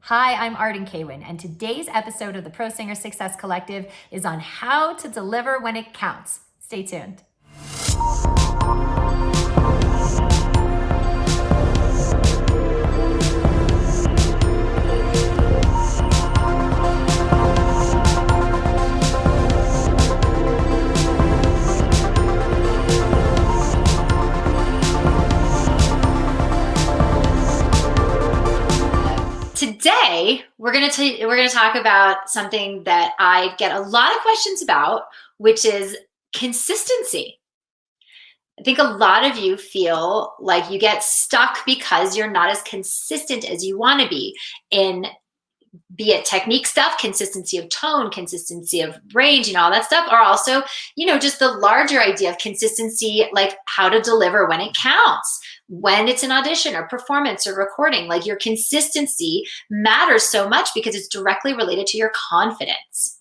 Hi, I'm Arden Kaywin, and today's episode of the Pro Singer Success Collective is on how to deliver when it counts. Stay tuned. Today, we're going to talk about something that I get a lot of questions about, which is consistency. I think a lot of you feel like you get stuck because you're not as consistent as you want to be in, be it technique stuff, consistency of tone, consistency of range, all that stuff, or also, just the larger idea of consistency, like how to deliver when it counts, when it's an audition or performance or recording. Like your consistency matters so much because it's directly related to your confidence.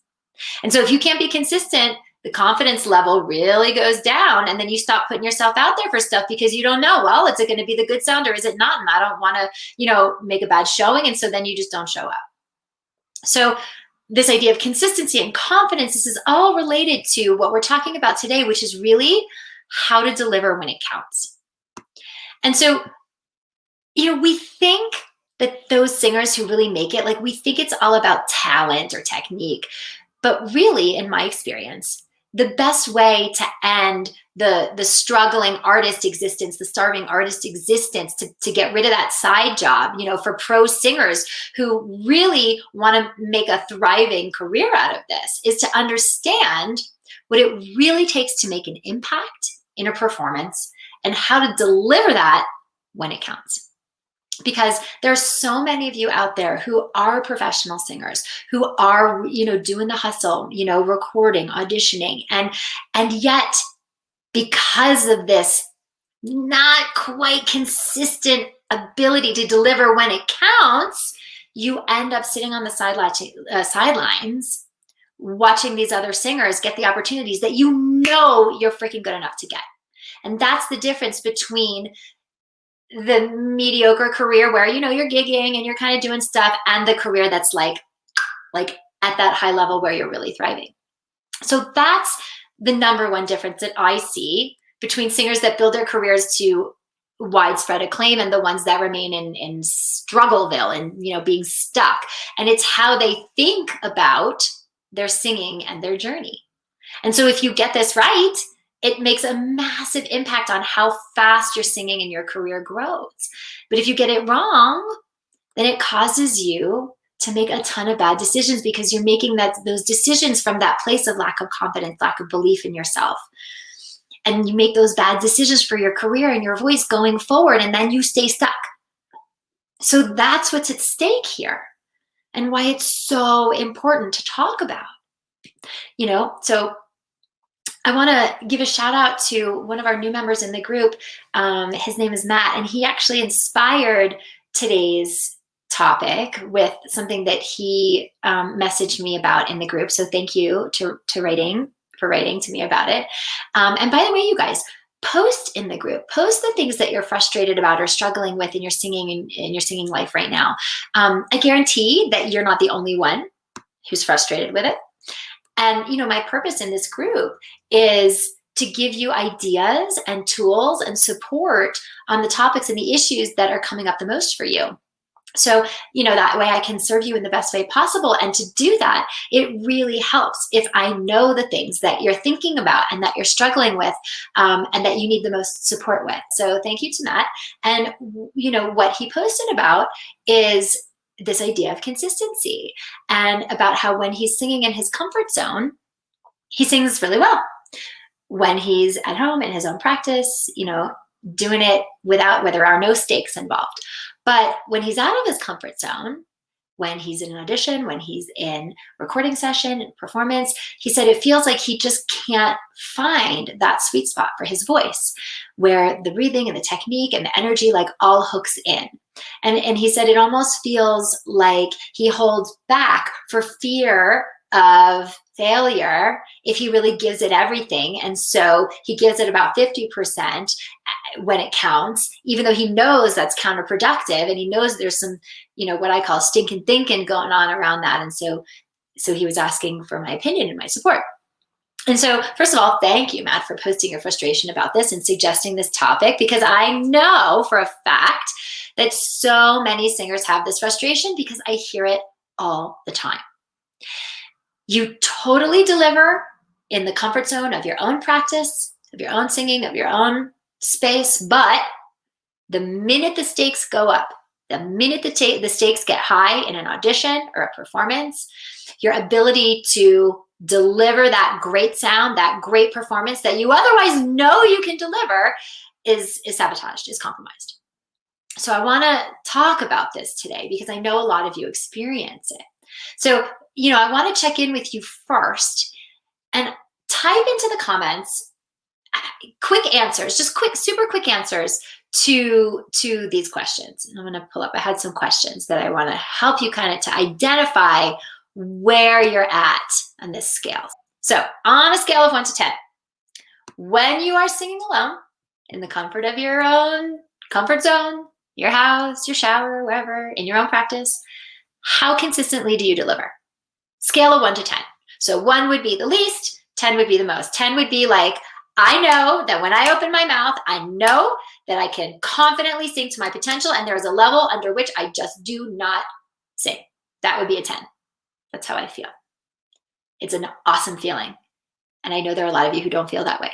And so if you can't be consistent, the confidence level really goes down, and then you stop putting yourself out there for stuff because you don't know, well, is it going to be the good sound or is it not? And I don't want to, make a bad showing. And so then you just don't show up. So this idea of consistency and confidence, this is all related to what we're talking about today, which is really how to deliver when it counts. And so, we think that those singers who really make it, like we think it's all about talent or technique. But really, in my experience, the best way to end the struggling artist existence, the starving artist existence, to get rid of that side job, for pro singers who really want to make a thriving career out of this, is to understand what it really takes to make an impact in a performance and how to deliver that when it counts. Because there's so many of you out there who are professional singers, who are, doing the hustle, recording, auditioning, and yet because of this not quite consistent ability to deliver when it counts, you end up sitting on the sidelines watching these other singers get the opportunities that you're freaking good enough to get. And that's the difference between the mediocre career where, you're gigging and you're kind of doing stuff, and the career that's like at that high level where you're really thriving. So that's the number one difference that I see between singers that build their careers to widespread acclaim and the ones that remain in Struggleville and, being stuck. And it's how they think about their singing and their journey. And so if you get this right, it makes a massive impact on how fast your singing and your career grows. But if you get it wrong, then it causes you to make a ton of bad decisions because you're making those decisions from that place of lack of confidence, lack of belief in yourself. And you make those bad decisions for your career and your voice going forward, and then you stay stuck. So that's what's at stake here and why it's so important to talk about. So I want to give a shout out to one of our new members in the group. His name is Matt, and he actually inspired today's topic with something that he messaged me about in the group. So thank you for writing to me about it. And by the way, you guys, post in the group, post the things that you're frustrated about or struggling with in your singing life right now. I guarantee that you're not the only one who's frustrated with it. And, my purpose in this group is to give you ideas and tools and support on the topics and the issues that are coming up the most for you. So, that way I can serve you in the best way possible. And to do that, it really helps if I know the things that you're thinking about and that you're struggling with and that you need the most support with. So thank you to Matt. And, what he posted about is this idea of consistency and about how when he's singing in his comfort zone, he sings really well. When he's at home in his own practice, doing it where there are no stakes involved. But when he's out of his comfort zone, when he's in an audition, when he's in recording session, performance, he said it feels like he just can't find that sweet spot for his voice where the breathing and the technique and the energy all hooks in. And he said it almost feels like he holds back for fear of failure if he really gives it everything. And so he gives it about 50% when it counts, even though he knows that's counterproductive, and he knows there's some, what I call stinking thinking going on around that. And so he was asking for my opinion and my support. And so, first of all, thank you, Matt, for posting your frustration about this and suggesting this topic, because I know for a fact that so many singers have this frustration, because I hear it all the time. You totally deliver in the comfort zone of your own practice, of your own singing, of your own space, but the minute the stakes go up, the minute the stakes get high in an audition or a performance, your ability to deliver that great sound, that great performance that you otherwise know you can deliver is sabotaged, is compromised. So I want to talk about this today because I know a lot of you experience it. So, I want to check in with you first and type into the comments quick answers, just super quick answers to these questions. And I'm going to pull up, I had some questions that I want to help you kind of to identify where you're at on this scale. So on a scale of 1 to 10, when you are singing alone in the comfort of your own comfort zone, your house, your shower, wherever, in your own practice, how consistently do you deliver? Scale of 1 to 10. So 1 would be the least, 10 would be the most. 10 would be like, I know that when I open my mouth, I know that I can confidently sing to my potential, and there's a level under which I just do not sing. That would be a 10. That's how I feel. It's an awesome feeling. And I know there are a lot of you who don't feel that way.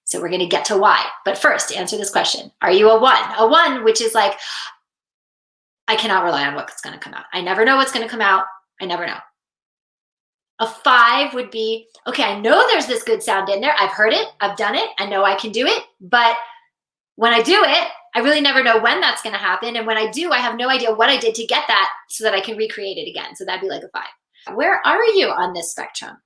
So we're going to get to why. But first, answer this question. Are you a 1? A 1, which is like, I cannot rely on what's going to come out. I never know what's going to come out. I never know. A 5 would be, okay, I know there's this good sound in there. I've heard it. I've done it. I know I can do it. But when I do it, I really never know when that's going to happen. And when I do, I have no idea what I did to get that so that I can recreate it again. So that'd be like a 5. Where are you on this spectrum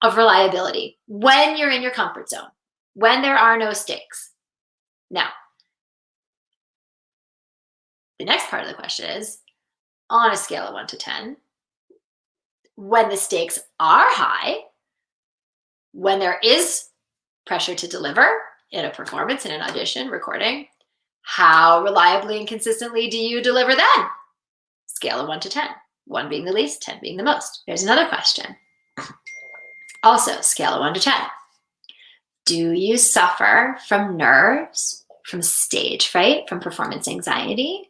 of reliability when you're in your comfort zone, when there are no stakes? Now, the next part of the question is, on a scale of 1 to 10, when the stakes are high, when there is pressure to deliver in a performance, in an audition, recording, how reliably and consistently do you deliver then? Scale of 1 to 10, 1 being the least, 10 being the most. Here's another question. Also, scale of 1 to 10. Do you suffer from nerves, from stage fright, from performance anxiety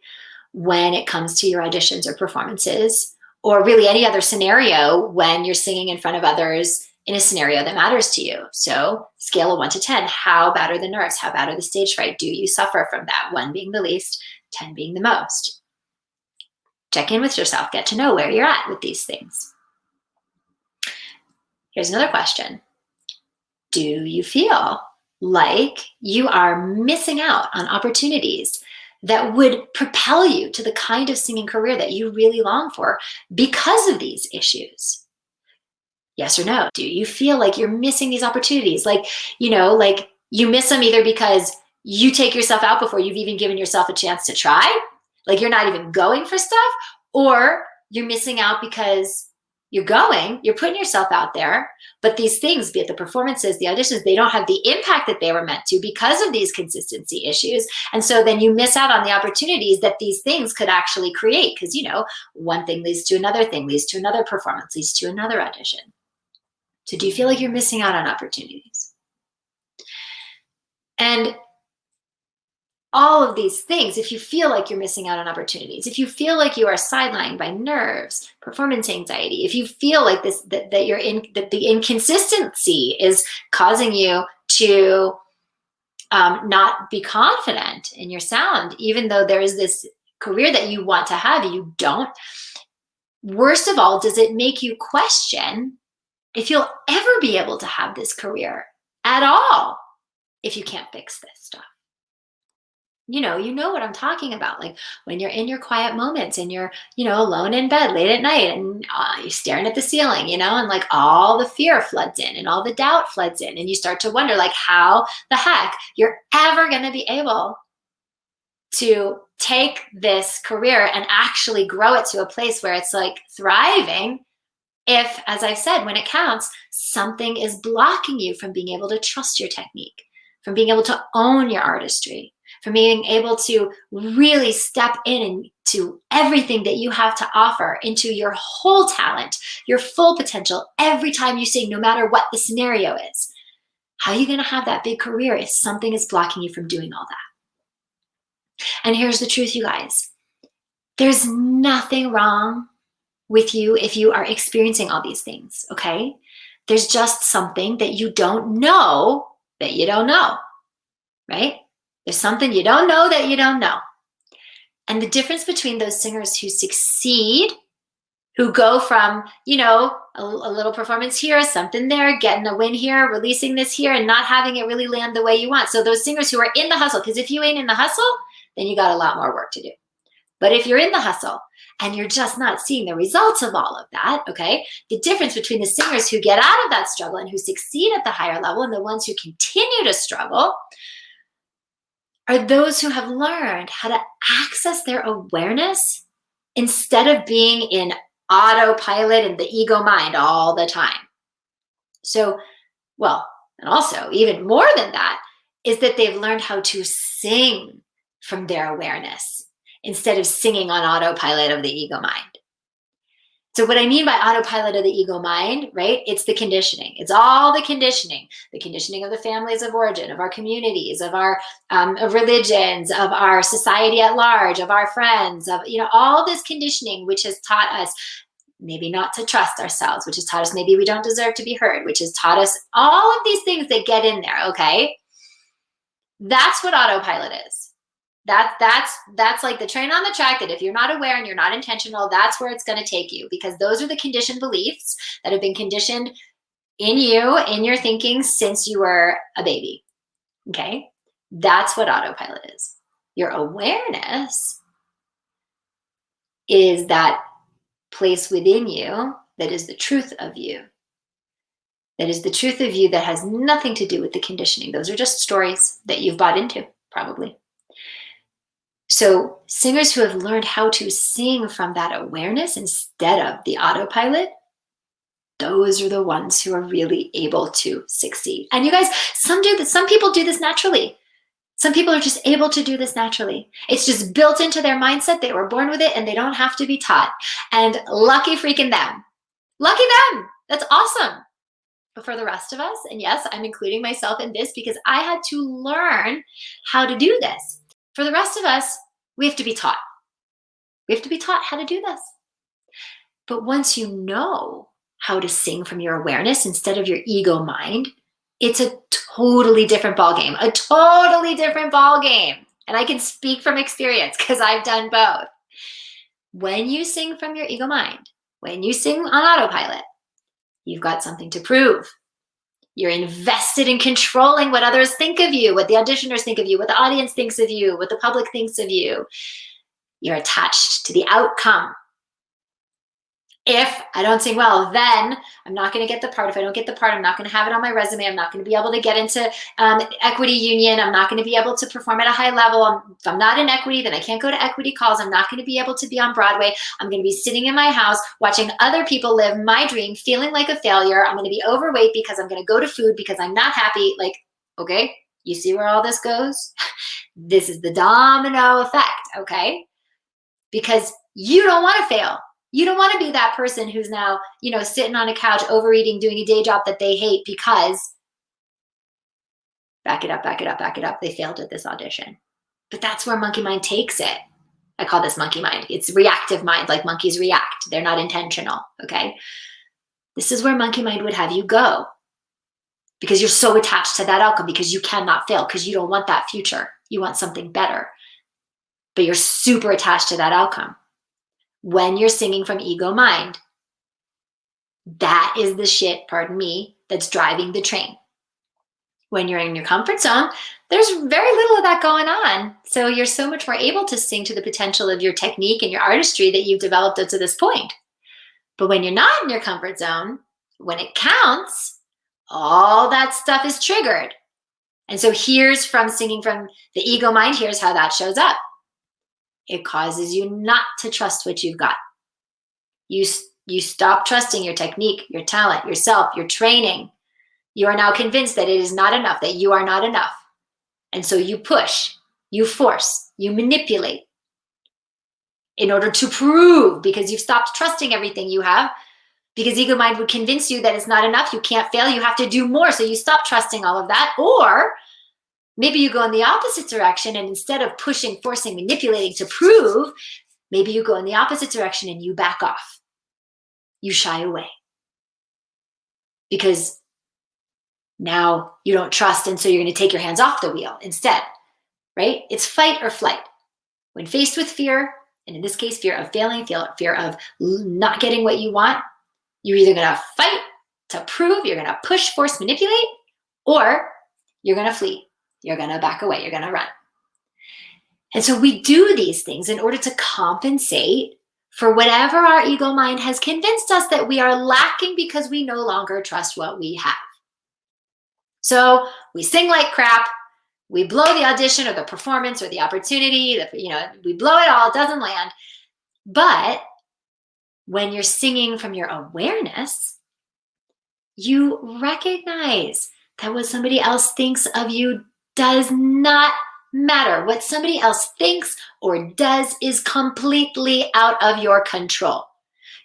when it comes to your auditions or performances, or really any other scenario when you're singing in front of others in a scenario that matters to you? So scale of 1 to 10, how bad are the nerves? How bad are the stage fright? Do you suffer from that? 1 being the least, 10 being the most. Check in with yourself, get to know where you're at with these things. Here's another question. Do you feel like you are missing out on opportunities that would propel you to the kind of singing career that you really long for because of these issues? Yes or no? Do you feel like you're missing these opportunities? Like you miss them either because you take yourself out before you've even given yourself a chance to try, like you're not even going for stuff, or you're missing out because you're putting yourself out there, but these things, be it the performances, the auditions, they don't have the impact that they were meant to because of these consistency issues. And so then you miss out on the opportunities that these things could actually create, because, one thing leads to another thing, leads to another performance, leads to another audition. So do you feel like you're missing out on opportunities? And all of these things, if you feel like you're missing out on opportunities, if you feel like you are sidelined by nerves, performance anxiety, if you feel like that the inconsistency is causing you to not be confident in your sound, even though there is this career that you want to have, you don't. Worst of all, does it make you question if you'll ever be able to have this career at all if you can't fix this stuff? You know what I'm talking about. Like when you're in your quiet moments and you're, alone in bed late at night and you're staring at the ceiling, and like all the fear floods in and all the doubt floods in, and you start to wonder like how the heck you're ever going to be able to take this career and actually grow it to a place where it's like thriving If, as I've said, when it counts, something is blocking you from being able to trust your technique, from being able to own your artistry, from being able to really step into everything that you have to offer, into your whole talent, your full potential, every time you sing, no matter what the scenario is. How are you going to have that big career if something is blocking you from doing all that? And here's the truth, you guys. There's nothing wrong with you if you are experiencing all these things, okay? There's just something that you don't know that you don't know, right? There's something you don't know that you don't know. And the difference between those singers who succeed, who go from, a little performance here, something there, getting a win here, releasing this here, and not having it really land the way you want. So those singers who are in the hustle, because if you ain't in the hustle, then you got a lot more work to do. But if you're in the hustle and you're just not seeing the results of all of that, okay, the difference between the singers who get out of that struggle and who succeed at the higher level and the ones who continue to struggle are those who have learned how to access their awareness instead of being in autopilot and the ego mind all the time. So, and also even more than that is that they've learned how to sing from their awareness instead of singing on autopilot of the ego mind. So what I mean by autopilot of the ego mind, right? It's the conditioning. It's all the conditioning of the families of origin, of our communities, of our of religions, of our society at large, of our friends, of all this conditioning, which has taught us maybe not to trust ourselves, which has taught us maybe we don't deserve to be heard, which has taught us all of these things that get in there. Okay, that's what autopilot is. That's like the train on the track that if you're not aware and you're not intentional, that's where it's going to take you, because those are the conditioned beliefs that have been conditioned in you, in your thinking since you were a baby. Okay? That's what autopilot is. Your awareness is that place within you that is the truth of you. That is the truth of you that has nothing to do with the conditioning. Those are just stories that you've bought into, probably. So singers who have learned how to sing from that awareness instead of the autopilot, those are the ones who are really able to succeed. And you guys, some people do this naturally. Some people are just able to do this naturally. It's just built into their mindset. They were born with it and they don't have to be taught. And lucky freaking them. Lucky them. That's awesome. But for the rest of us, and yes, I'm including myself in this because I had to learn how to do this. For the rest of us, we have to be taught. We have to be taught how to do this. But once you know how to sing from your awareness instead of your ego mind, it's a totally different ballgame, a totally different ballgame. And I can speak from experience because I've done both. When you sing from your ego mind, when you sing on autopilot, you've got something to prove. You're invested in controlling what others think of you, what the auditioners think of you, what the audience thinks of you, what the public thinks of you. You're attached to the outcome. If I don't sing well, then I'm not going to get the part. If I don't get the part, I'm not going to have it on my resume. I'm not going to be able to get into equity union. I'm not going to be able to perform at a high level. If I'm not in equity, then I can't go to equity calls. I'm not going to be able to be on Broadway. I'm going to be sitting in my house watching other people live my dream, feeling like a failure. I'm going to be overweight because I'm going to go to food because I'm not happy. Like, okay, you see where all this goes? This is the domino effect, okay? Because you don't want to fail. You don't want to be that person who's now, sitting on a couch, overeating, doing a day job that they hate because, back it up, they failed at this audition. But that's where monkey mind takes it. I call this monkey mind. It's reactive mind, like monkeys react. They're not intentional, okay? This is where monkey mind would have you go because you're so attached to that outcome because you cannot fail because you don't want that future. You want something better, but you're super attached to that outcome. When you're singing from ego mind, that is the shit, pardon me, that's driving the train. When you're in your comfort zone, there's very little of that going on. So you're so much more able to sing to the potential of your technique and your artistry that you've developed up to this point. But when you're not in your comfort zone, when it counts, all that stuff is triggered. And so here's from singing from the ego mind, here's how that shows up. It causes you not to trust what you've got. You You stop trusting your technique, your talent, yourself, your training. You are now convinced that it is not enough, that you are not enough. And so you push, you force, you manipulate in order to prove, because you've stopped trusting everything you have, because ego mind would convince you that it's not enough, you can't fail, you have to do more. So you stop trusting all of that. Or maybe you go in the opposite direction, and instead of pushing, forcing, manipulating to prove, maybe you go in the opposite direction and you back off. You shy away. Because now you don't trust, and so you're going to take your hands off the wheel instead, right? It's fight or flight. When faced with fear, and in this case, fear of failing, fear of not getting what you want, you're either going to fight to prove, you're going to push, force, manipulate, or you're going to flee. You're going to back away. You're going to run. And so we do these things in order to compensate for whatever our ego mind has convinced us that we are lacking, because we no longer trust what we have. So we sing like crap. We blow the audition or the performance or the opportunity. We blow it all. It doesn't land. But when you're singing from your awareness, you recognize that what somebody else thinks of you does not matter. What somebody else thinks or does is completely out of your control.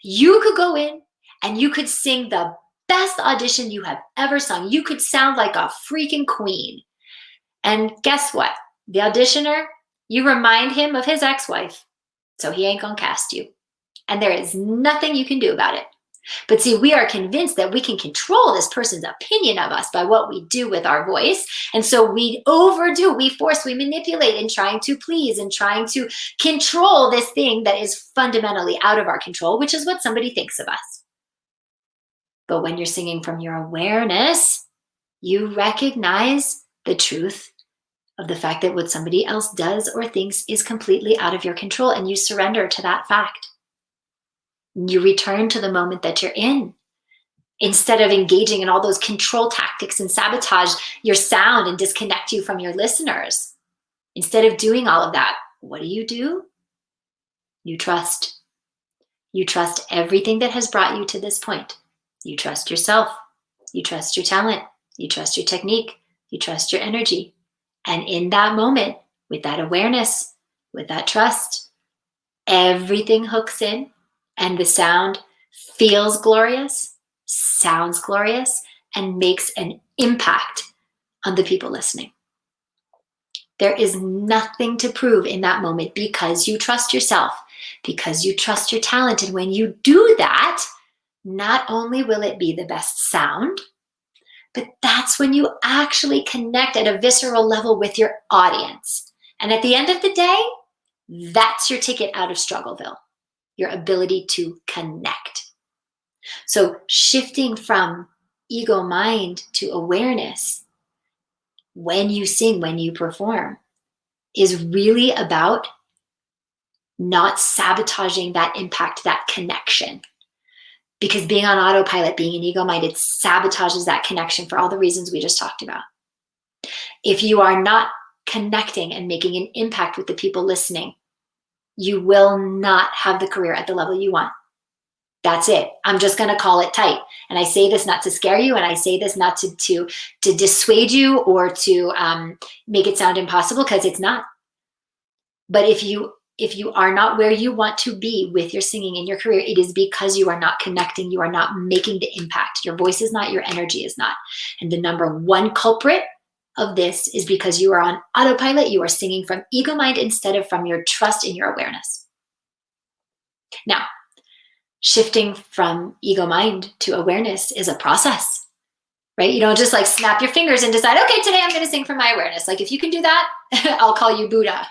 You could go in and you could sing the best audition you have ever sung. You could sound like a freaking queen. And guess what? The auditioner, you remind him of his ex-wife, so he ain't gonna cast you. And there is nothing you can do about it. But see, we are convinced that we can control this person's opinion of us by what we do with our voice. And so we overdo, we force, we manipulate in trying to please and trying to control this thing that is fundamentally out of our control, which is what somebody thinks of us. But when you're singing from your awareness, you recognize the truth of the fact that what somebody else does or thinks is completely out of your control, and you surrender to that fact. You return to the moment that you're in. Instead of engaging in all those control tactics and sabotage your sound and disconnect you from your listeners, instead of doing all of that, what do? You trust. You trust everything that has brought you to this point. You trust yourself. You trust your talent. You trust your technique. You trust your energy. And in that moment, with that awareness, with that trust, everything hooks in, and the sound feels glorious, sounds glorious, and makes an impact on the people listening. There is nothing to prove in that moment, because you trust yourself, because you trust your talent. And when you do that, not only will it be the best sound, but that's when you actually connect at a visceral level with your audience. And at the end of the day, that's your ticket out of Struggleville, your ability to connect. So shifting from ego mind to awareness when you sing, when you perform, is really about not sabotaging that impact, that connection. Because being on autopilot, being an ego mind, it sabotages that connection for all the reasons we just talked about. If you are not connecting and making an impact with the people listening, you will not have the career at the level you want. That's it. I'm just going to call it tight. And I say this not to scare you, and I say this not to dissuade you or to make it sound impossible, because it's not. But if you are not where you want to be with your singing in your career, it is because you are not connecting. You are not making the impact. Your voice is not, your energy is not. And the number one culprit of this is because you are on autopilot. You are singing from ego mind instead of from your trust in your awareness. Now, shifting from ego mind to awareness is a process, right? You don't just like snap your fingers and decide, okay, today I'm going to sing from my awareness. Like if you can do that, I'll call you Buddha.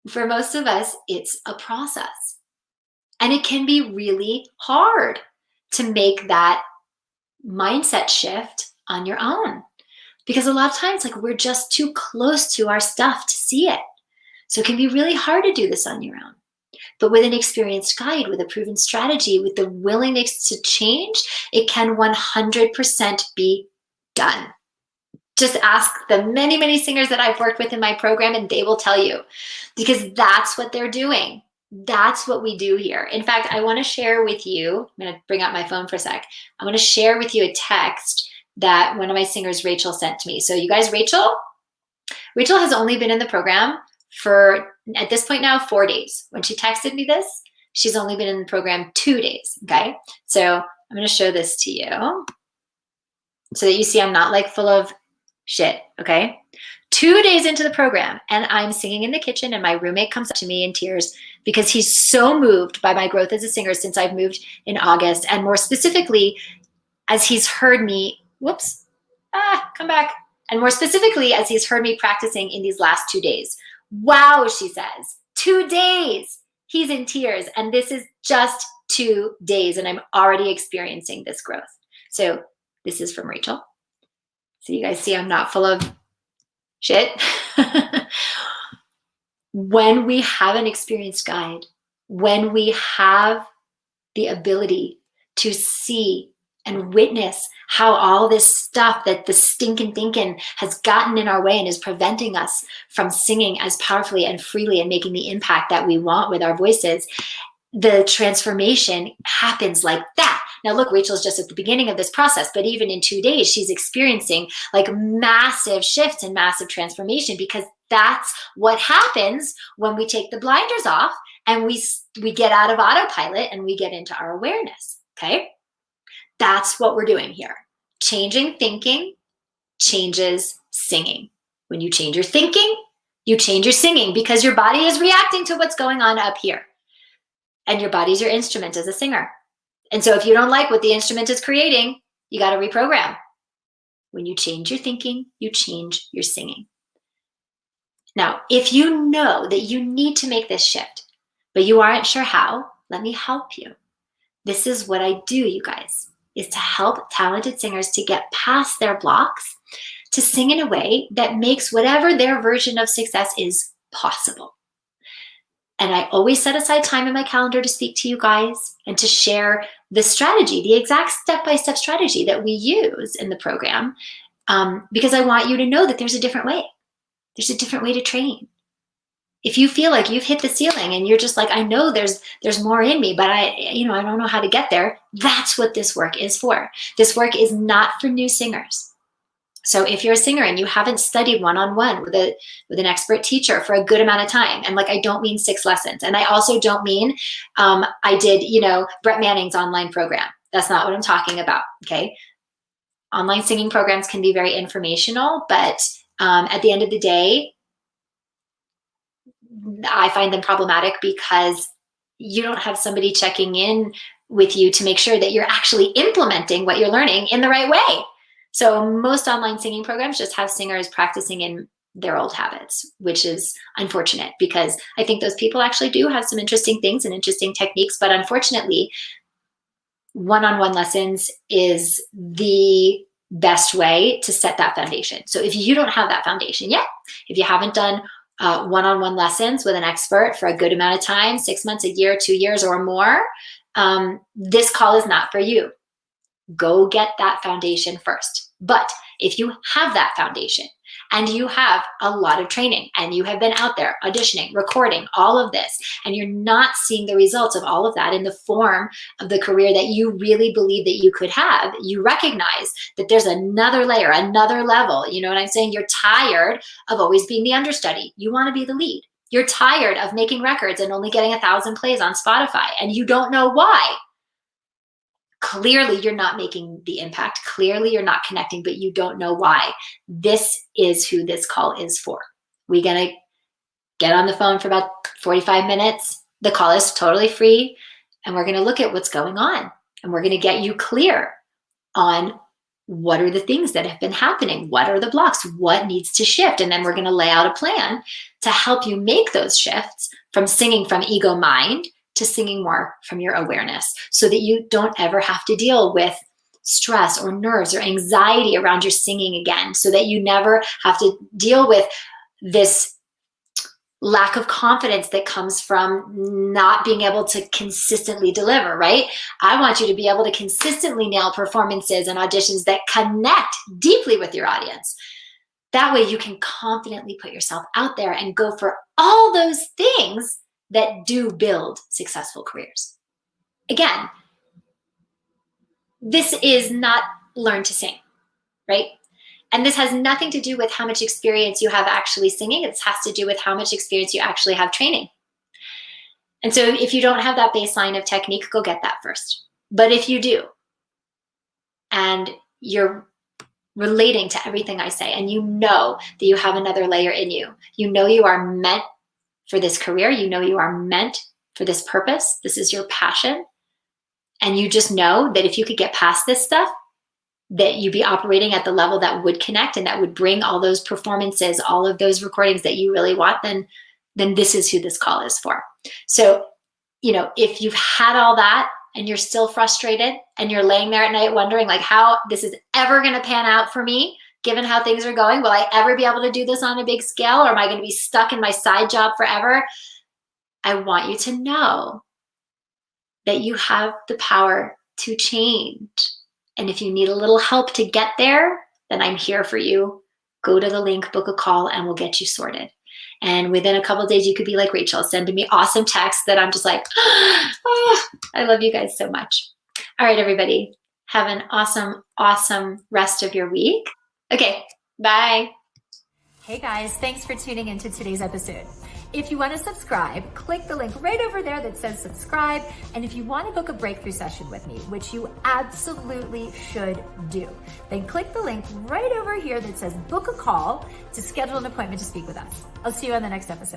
For most of us, it's a process. And it can be really hard to make that mindset shift on your own. Because a lot of times, like, we're just too close to our stuff to see it. So it can be really hard to do this on your own. But with an experienced guide, with a proven strategy, with the willingness to change, it can 100% be done. Just ask the many, many singers that I've worked with in my program, and they will tell you, because that's what they're doing. That's what we do here. In fact, I want to share with you, I'm going to bring out my phone for a sec. I want to share with you a text that one of my singers, Rachel, sent to me. So you guys, Rachel has only been in the program for, at this point now, 4 days. When she texted me this, she's only been in the program 2 days, okay? So I'm going to show this to you so that you see I'm not like full of shit, okay? 2 days into the program, and I'm singing in the kitchen, and my roommate comes up to me in tears because he's so moved by my growth as a singer since I've moved in August, and more specifically, as he's heard me, come back. And more specifically, as he's heard me practicing in these last 2 days. Wow, she says, 2 days. He's in tears, and this is just 2 days, and I'm already experiencing this growth. So this is from Rachel. So you guys see I'm not full of shit. When we have an experienced guide, when we have the ability to see and witness how all this stuff that the stinking thinking has gotten in our way and is preventing us from singing as powerfully and freely and making the impact that we want with our voices, the transformation happens like that. Now look, Rachel's just at the beginning of this process, but even in 2 days, she's experiencing like massive shifts and massive transformation, because that's what happens when we take the blinders off and we get out of autopilot and we get into our awareness, okay? That's what we're doing here. Changing thinking changes singing. When you change your thinking, you change your singing, because your body is reacting to what's going on up here. And your body's your instrument as a singer. And so if you don't like what the instrument is creating, you got to reprogram. When you change your thinking, you change your singing. Now, if you know that you need to make this shift, but you aren't sure how, let me help you. This is what I do, you guys, is to help talented singers to get past their blocks, to sing in a way that makes whatever their version of success is possible. And I always set aside time in my calendar to speak to you guys and to share the strategy, the exact step-by-step strategy that we use in the program, because I want you to know that there's a different way. There's a different way to train. If you feel like you've hit the ceiling and you're just like, I know there's more in me, but I don't know how to get there, that's what this work is for. This work is not for new singers. So if you're a singer and you haven't studied one-on-one with an expert teacher for a good amount of time, and like, I don't mean 6 lessons, and I also don't mean I did, Brett Manning's online program. That's not what I'm talking about, okay? Online singing programs can be very informational, but at the end of the day, I find them problematic because you don't have somebody checking in with you to make sure that you're actually implementing what you're learning in the right way. So most online singing programs just have singers practicing in their old habits, which is unfortunate, because I think those people actually do have some interesting things and interesting techniques, but unfortunately, one-on-one lessons is the best way to set that foundation. So if you don't have that foundation yet, if you haven't done one-on-one lessons with an expert for a good amount of time, 6 months, a year, 2 years or more, this call is not for you. Go get that foundation first. But if you have that foundation and you have a lot of training and you have been out there auditioning, recording, all of this, and you're not seeing the results of all of that in the form of the career that you really believe that you could have, you recognize that there's another layer, another level. You know what I'm saying? You're tired of always being the understudy. You want to be the lead. You're tired of making records and only getting 1,000 plays on Spotify, and you don't know why. Clearly, you're not making the impact. Clearly, you're not connecting, but you don't know why. This is who this call is for. We're going to get on the phone for about 45 minutes. The call is totally free, and we're going to look at what's going on, and we're going to get you clear on what are the things that have been happening, what are the blocks, what needs to shift, and then we're going to lay out a plan to help you make those shifts from singing from ego mind to singing more from your awareness, so that you don't ever have to deal with stress or nerves or anxiety around your singing again, so that you never have to deal with this lack of confidence that comes from not being able to consistently deliver, right? I want you to be able to consistently nail performances and auditions that connect deeply with your audience. That way you can confidently put yourself out there and go for all those things that do build successful careers. Again, this is not learn to sing, right? And this has nothing to do with how much experience you have actually singing. It has to do with how much experience you actually have training. And so if you don't have that baseline of technique, go get that first. But if you do, and you're relating to everything I say, and you know that you have another layer in you, you know you are meant for this career, you know you are meant for this purpose, this is your passion, and you just know that if you could get past this stuff, that you'd be operating at the level that would connect and that would bring all those performances, all of those recordings that you really want, then this is who this call is for. So, if you've had all that and you're still frustrated and you're laying there at night wondering like how this is ever going to pan out for me, given how things are going, will I ever be able to do this on a big scale, or am I going to be stuck in my side job forever? I want you to know that you have the power to change. And if you need a little help to get there, then I'm here for you. Go to the link, book a call, and we'll get you sorted. And within a couple of days, you could be like Rachel, sending me awesome texts that I'm just like, oh, I love you guys so much. All right, everybody, have an awesome, awesome rest of your week. Okay, bye. Hey guys, thanks for tuning into today's episode. If you want to subscribe, click the link right over there that says subscribe. And if you want to book a breakthrough session with me, which you absolutely should do, then click the link right over here that says book a call to schedule an appointment to speak with us. I'll see you on the next episode.